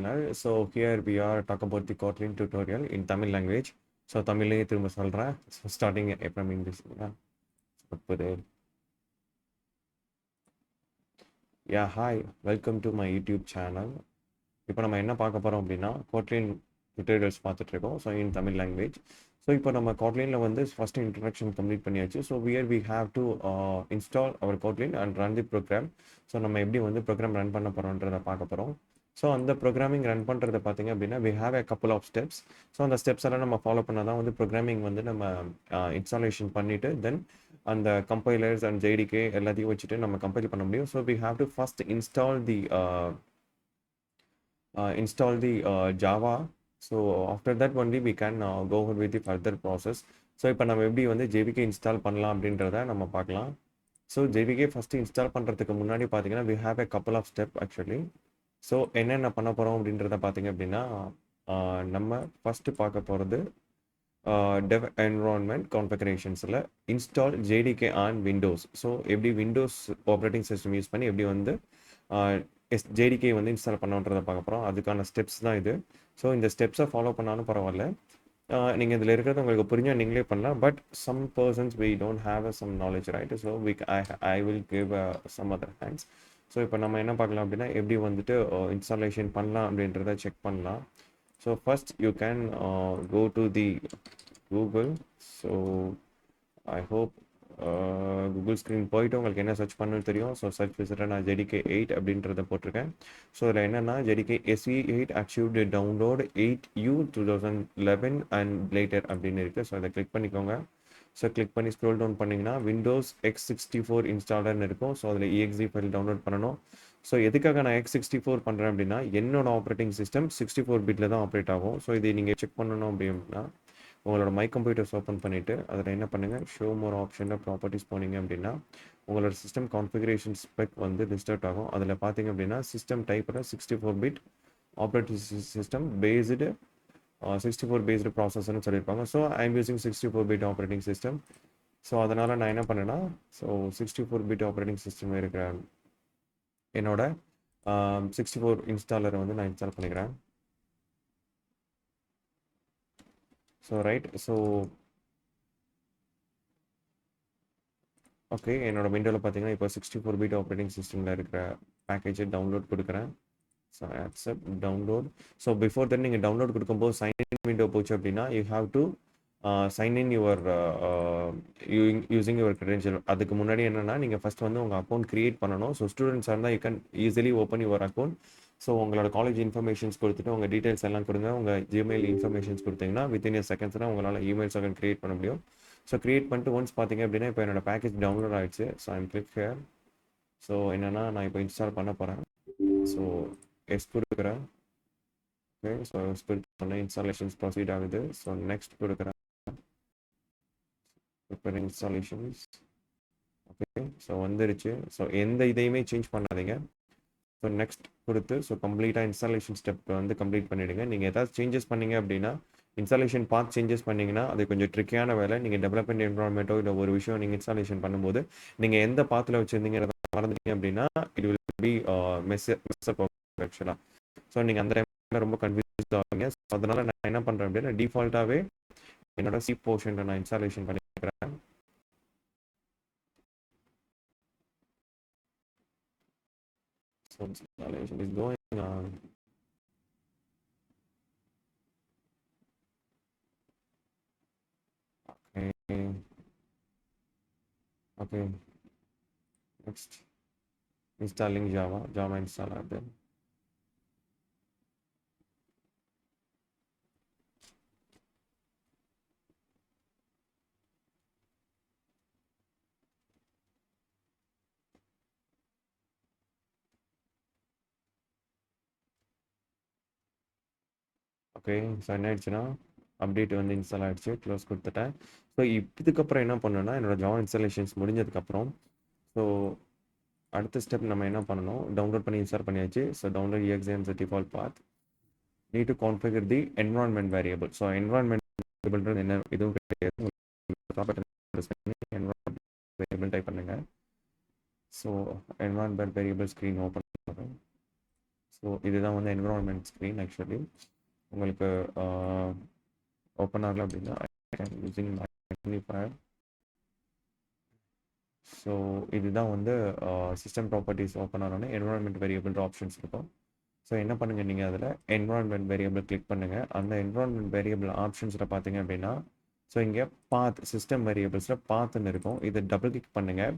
channel. So here we are talk about the Kotlin tutorial in Tamil language. So Tamil திரும்ப சொல்றேன். So starting from English. Yeah, hi. Welcome to my YouTube channel. இப்போ நம்ம என்ன பார்க்க போறோம் அப்படின்னா Kotlin tutorials பார்த்துட்டு இருக்கோம். So in Tamil language. So இப்போ நம்ம Kotlinல வந்து first introduction complete பண்ணியாச்சு. So here we have to install our Kotlin and run the program. So நம்ம எப்படி வந்து program run பண்ண போறோம்ன்றத பார்க்க போறோம். ஸோ அந்த ப்ரோக்ராமிங் ரன் பண்ணுறது பார்த்தீங்க அப்படின்னா we have a couple of steps. So அந்த ஸ்டெப்ஸ் எல்லாம் நம்ம ஃபாலோ பண்ணால் தான் வந்து ப்ரோக்ராமிங் வந்து நம்ம இன்ஸ்டாலேஷன் பண்ணிவிட்டு தென் அந்த கம்பைலர்ஸ் அண்ட் JDK எல்லாத்தையும் வச்சுட்டு நம்ம கம்பைல் பண்ண முடியும். So we have to first install the Java. So after that only we can go ahead with the further process. So இப்போ நம்ம எப்படி வந்து JDK இன்ஸ்டால் பண்ணலாம் அப்படின்றத நம்ம பார்க்கலாம். ஸோ JDK ஃபஸ்ட்டு இன்ஸ்டால் பண்ணுறதுக்கு முன்னாடி பார்த்தீங்கன்னா we have a couple of steps actually. So என்னென்ன பண்ண போகிறோம் அப்படின்றத பார்த்தீங்க அப்படின்னா நம்ம ஃபஸ்ட்டு பார்க்க போகிறது டெவ் என்விரான்மெண்ட் கான்ஃபிகரேஷன்ஸில் install JDK on Windows. So எப்படி விண்டோஸ் ஆப்ரேட்டிங் சிஸ்டம் யூஸ் பண்ணி எப்படி வந்து JDK வந்து இன்ஸ்டால் பண்ணுன்றதை பார்க்க போகிறோம். அதுக்கான ஸ்டெப்ஸ் தான் இது. ஸோ இந்த ஸ்டெப்ஸை ஃபாலோ பண்ணாலும் பரவாயில்ல, நீங்கள் இதில் இருக்கிறது உங்களுக்கு புரிஞ்சால் நீங்களே பண்ணலாம். But some persons we don't have some knowledge, right? So I will give some other hands. So இப்போ நம்ம என்ன பார்க்கலாம் அப்படின்னா எப்படி வந்துட்டு இன்ஸ்டாலேஷன் பண்ணலாம் அப்படின்றத செக் பண்ணலாம். So first you can go to the Google. So I hope Google screen போயிட்டு உங்களுக்கு என்ன சர்ச் பண்ணணும்னு தெரியும். ஸோ சர்ச் விசிட்டர் நான் JDK 8 அப்படின்றத போட்டிருக்கேன். ஸோ இதில் என்னென்னா JDK SE 8 achieved download 8U 2011 and later அப்படின்னு இருக்குது. ஸோ அதை கிளிக் பண்ணிக்கோங்க. ஸோ கிளிக் பண்ணி ஸ்க்ரோல் டவுன் பண்ணிங்கன்னா விண்டோஸ் X64 இன்ஸ்டாலர்னு இருக்கும். ஸோ அதில் exe ஃபைல் டவுன்லோட் பண்ணணும். ஸோ எதுக்காக நான் X64 பண்ணுறேன் அப்படின்னா என்னோட ஆப்ரேட்டிங் சிஸ்டம் 64 பிட்டில் தான் ஆப்ரேட் ஆகும். ஸோ இதை நீங்கள் செக் பண்ணணும் அப்படின்னா உங்களோட மை கம்ப்யூட்டர்ஸ் ஓப்பன் பண்ணிவிட்டு அதில் என்ன பண்ணுங்கள், ஷோ மோர் ஆப்ஷனில் ப்ராப்பர்ட்டிஸ் போனீங்க அப்படின்னா உங்களோட சிஸ்டம் கான்ஃபிகரேஷன் ஸ்பெக் வந்து லிஸ்ட் அவுட் ஆகும். அதில் பார்த்தீங்க அப்படின்னா சிஸ்டம் டைப்பில் 64 bit operating system based 64 based ப்ராசஸர்னு சொல்லியிருப்பாங்க. So I am using 64 bit operating system. So அதனால் நான் என்ன பண்ணேன்னா, ஸோ 64 பிட் ஆப்ரேட்டிங் சிஸ்டம் இருக்கிற என்னோட 64 இன்ஸ்டாலரை வந்து நான் இன்ஸ்டால் பண்ணிக்கிறேன். So right. ஸோ ஓகே, என்னோட விண்டோவில் பார்த்தீங்கன்னா இப்போ 64 பிட் ஆப்ரேட்டிங் சிஸ்டமில் இருக்கிற பேக்கேஜை டவுன்லோட் கொடுக்குறேன். So accept download. So before then நீங்கள் டவுன்லோட் கொடுக்கும்போது சைன் இன் விண்டோ போச்சு அப்படின்னா you have to sign in your using your credential. அதுக்கு முன்னாடி என்னென்னா நீங்கள் ஃபஸ்ட் வந்து உங்கள் அக்கௌண்ட் க்ரியேட் பண்ணணும். ஸோ ஸ்டூடெண்ட்ஸாக இருந்தால் you can easily open your account. So உங்களோட காலேஜ் இன்ஃபர்மேஷன்ஸ் கொடுத்துட்டு உங்கள் டீட்டெயில்ஸ் எல்லாம் கொடுங்க. உங்கள் ஜிமெயில் இன்ஃபர்மேஷன்ஸ் கொடுத்தீங்கன்னா வித்தின் a seconds தான் உங்களால் இமெயில்ஸ் அக்கௌண்ட் க்ரியேட் பண்ண முடியும். ஸோ க்ரியேட் பண்ணிட்டு ஒன்ஸ் பார்த்தீங்க அப்படின்னா இப்போ என்னோட பேக்கேஜ் டவுன்லோட் ஆகிடுச்சு. So I'm click here. So என்னென்னா நான் இப்போ இன்ஸ்டால் பண்ண போகிறேன். ஸோ எஸ் கொடுக்குறேன். ஓகே, ஸோ எஸ் கொடுத்தோன்னே இன்ஸ்டாலேஷன்ஸ் ப்ரொசீட் ஆகுது. ஸோ நெக்ஸ்ட் கொடுக்குறேன், ப்ரிப்பேர் இன்ஸ்டாலேஷன்ஸ். ஓகே, ஸோ வந்துருச்சு. ஸோ எந்த இதையுமே சேஞ்ச் பண்ணாதீங்க. ஸோ நெக்ஸ்ட் கொடுத்து ஸோ கம்ப்ளீட்டாக இன்ஸ்டாலேஷன் ஸ்டெப் வந்து கம்ப்ளீட் பண்ணிவிடுங்க. நீங்கள் ஏதாவது சேஞ்சஸ் பண்ணீங்க அப்படின்னா இன்ஸ்டாலேஷன் பார்ட் சேஞ்சஸ் பண்ணிங்கன்னா அது கொஞ்சம் ட்ரிக்கியான வேலை. நீங்கள் டெவலப்மெண்ட் என்வரான்மெண்ட்டோ இல்லை ஒரு விஷயம் நீங்கள் இன்ஸ்டாலேஷன் பண்ணும்போது நீங்கள் எந்த பாத்தில் வச்சுருந்தீங்கிறத மறந்துட்டீங்க அப்படின்னா இட் வில் பி மெஸ்அப் ஆக்சுவலாக. ஸோ நீங்கள் அந்த டைமில் ரொம்ப கன்ஃபியூஸ் ஆகுங்க. ஸோ அதனால் நான் என்ன பண்ணுறேன் அப்படின்னா டிஃபால்ட்டாகவே என்னோட சி போர்ஷனில் நான் இன்ஸ்டாலேஷன் பண்ணிக்கிறேன். So installation is going on. Okay, next installing Java install ஆகுது. ஓகே, ஸோ என்ன ஆயிடுச்சுன்னா அப்டேட் வந்து இன்ஸ்டால் ஆகிடுச்சு. க்ளோஸ் கொடுத்துட்டேன். ஸோ இதுக்கப்புறம் என்ன பண்ணணும்னா என்னோடய ஜாவா இன்ஸ்டாலேஷன்ஸ் முடிஞ்சதுக்கப்புறம் ஸோ அடுத்த ஸ்டெப் நம்ம என்ன பண்ணணும், டவுன்லோட் பண்ணி இன்ஸ்டால் பண்ணியாச்சு. So download exe as a default path. need to configure the environment variable. So environment variable என்ன இதுவும் கிடையாது. environment variable டைப் பண்ணுங்க. So environment variable screen open பண்ணுறேன். ஸோ ஸோ இதுதான் வந்து என்விரான்மெண்ட் ஸ்க்ரீன் ஆக்சுவலி. உங்களுக்கு ஓப்பன் ஆகல அப்படின்னா யூசிங் மேக்னிஃபயர். ஸோ இதுதான் வந்து சிஸ்டம் ப்ராப்பர்ட்டிஸ் ஓப்பன் ஆனோடனே என்விரான்மெண்ட் வேரியபிள் ஆப்ஷன்ஸ் இருக்கும். ஸோ என்ன பண்ணுங்கள், நீங்கள் அதில் என்விரான்மெண்ட் வேரியபிள் கிளிக் பண்ணுங்கள். அந்த என்விரான்மெண்ட் வேரியபிள் ஆப்ஷன்ஸில் பார்த்தீங்க அப்படின்னா ஸோ இங்கே பாத் சிஸ்டம் வேரியபிள்ஸில் பாத்துன்னு இருக்கும். இதை டபுள் கிளிக் பண்ணுங்கள்.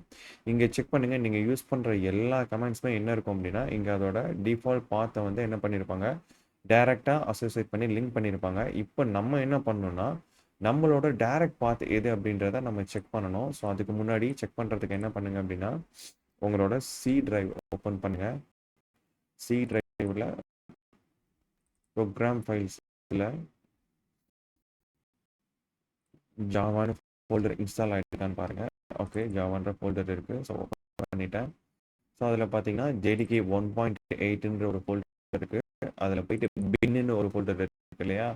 இங்கே செக் பண்ணுங்கள், நீங்கள் யூஸ் பண்ணுற எல்லா கமெண்ட்ஸுமே என்ன இருக்கும் அப்படின்னா இங்கே அதோட டிஃபால்ட் பாத்தை வந்து என்ன பண்ணியிருப்பாங்க, டைரெக்டாக அசோசியேட் பண்ணி லிங்க் பண்ணியிருப்பாங்க. இப்போ நம்ம என்ன பண்ணணும்னா நம்மளோட டைரக்ட் பாத் எது அப்படின்றத நம்ம செக் பண்ணணும். ஸோ அதுக்கு முன்னாடி செக் பண்ணுறதுக்கு என்ன பண்ணுங்கள் அப்படின்னா உங்களோட சி டிரைவ் ஓப்பன் பண்ணுங்கள். சி டிரைவில் ப்ரோக்ராம் ஃபைல்ஸில் ஜாவான்னு ஃபோல்டர் இன்ஸ்டால் ஆகிட்டுருக்கான்னு பாருங்கள். ஓகே, ஜாவான்ற ஃபோல்டர் இருக்குது. ஸோ ஓப்பன் பண்ணிட்டேன். ஸோ அதில் பார்த்தீங்கன்னா JDK 1.8ன்ற ஒரு ஃபோல்டர் இருக்குது. அதில் போயிட்டு பின்னு ஒரு ஃபோல்டர் இருக்கு இல்லையா.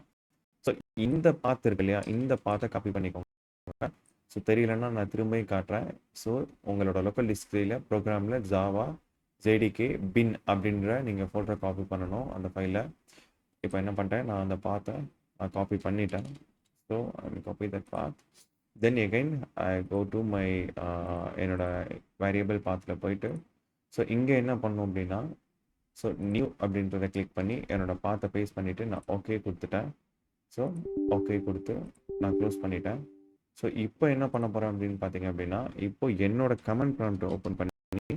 ஸோ இந்த பாத்து இருக்கு இல்லையா, இந்த பாத்தை காப்பி பண்ணிக்கோங்க. ஸோ தெரியலன்னா நான் திரும்பவும் காட்டுறேன். ஸோ உங்களோட லோக்கல் டிஸ்கிரியில் ப்ரோக்ராமில் ஜாவா JDK பின் அப்படின்ற நீங்கள் ஃபோல்டரை காப்பி பண்ணணும் அந்த ஃபைலை. இப்போ என்ன பண்ணிட்டேன், நான் அந்த பாத்தை நான் காப்பி பண்ணிட்டேன். So I will copy that path. Then again I go to my என்னோட வேரியபிள் பாத்தில் போயிட்டு ஸோ இங்கே என்ன பண்ணணும் அப்படின்னா ஸோ நியூ அப்படின்றத கிளிக் பண்ணி என்னோட பாத்தை பேஸ்ட் பண்ணிவிட்டு நான் ஓகே கொடுத்துட்டேன். ஸோ ஓகே கொடுத்து நான் க்ளோஸ் பண்ணிட்டேன். ஸோ இப்போ என்ன பண்ண போகிறேன் அப்படின்னு பார்த்தீங்க அப்படின்னா இப்போ என்னோட கமெண்ட் ப்ராம்ப்ட் ஓப்பன் பண்ணி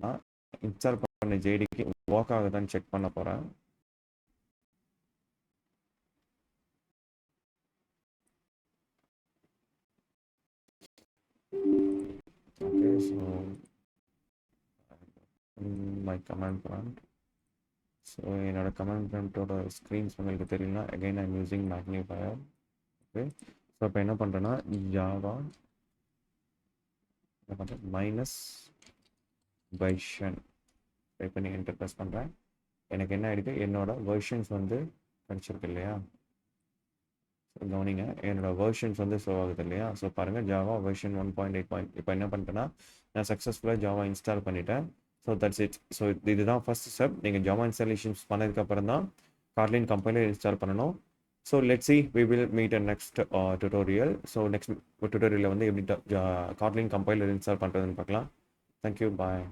நான் இன்ஸ்டால் பண்ண JDK ஒர்க் ஆகுதான்னு செக் பண்ண போகிறேன். Okay, so my command prompt. So என்னோட கமெண்ட் ப்ராம்ப்டோட ஸ்க்ரீன்ஸ் உங்களுக்கு தெரியலனா again I'm using magnifier. Okay, so இப்போ என்ன பண்ணுறேன்னா ஜாவா என்ன பண்ணுறேன் மைனஸ் வெர்ஷன் டைப் பண்ணி என்டர் ப்ரெஸ் பண்ணுறேன். எனக்கு என்ன ஆகிடுது, என்னோட வெர்ஷன்ஸ் வந்து கிடச்சிருக்கு இல்லையா. ஸோ கவனிங்க, என்னோட வெர்ஷன்ஸ் வந்து ஷோ ஆகுது இல்லையா. ஸோ பாருங்கள் ஜாவா வெர்ஷன் 1.8. இப்போ என்ன பண்ணிட்டேன்னா நான் சக்ஸஸ்ஃபுல்லாக ஜாவா இன்ஸ்டால் பண்ணிட்டேன். So that's it. ஸோ இதுதான் ஃபர்ஸ்ட் ஸ்டெப். நீங்கள் ஜாவா இன்ஸ்டாலேஷன்ஸ் பண்ணதுக்கப்புறம் தான் காட்லின் கம்பைலர் இன்ஸ்டால் பண்ணணும். So let's see we will meet a next tutorial. So next டுட்டோரியலில் வந்து எப்படி காட்லின் கம்பைலர் இன்ஸ்டால் பண்ணுறதுன்னு பார்க்கலாம். தேங்க்யூ, பாய்.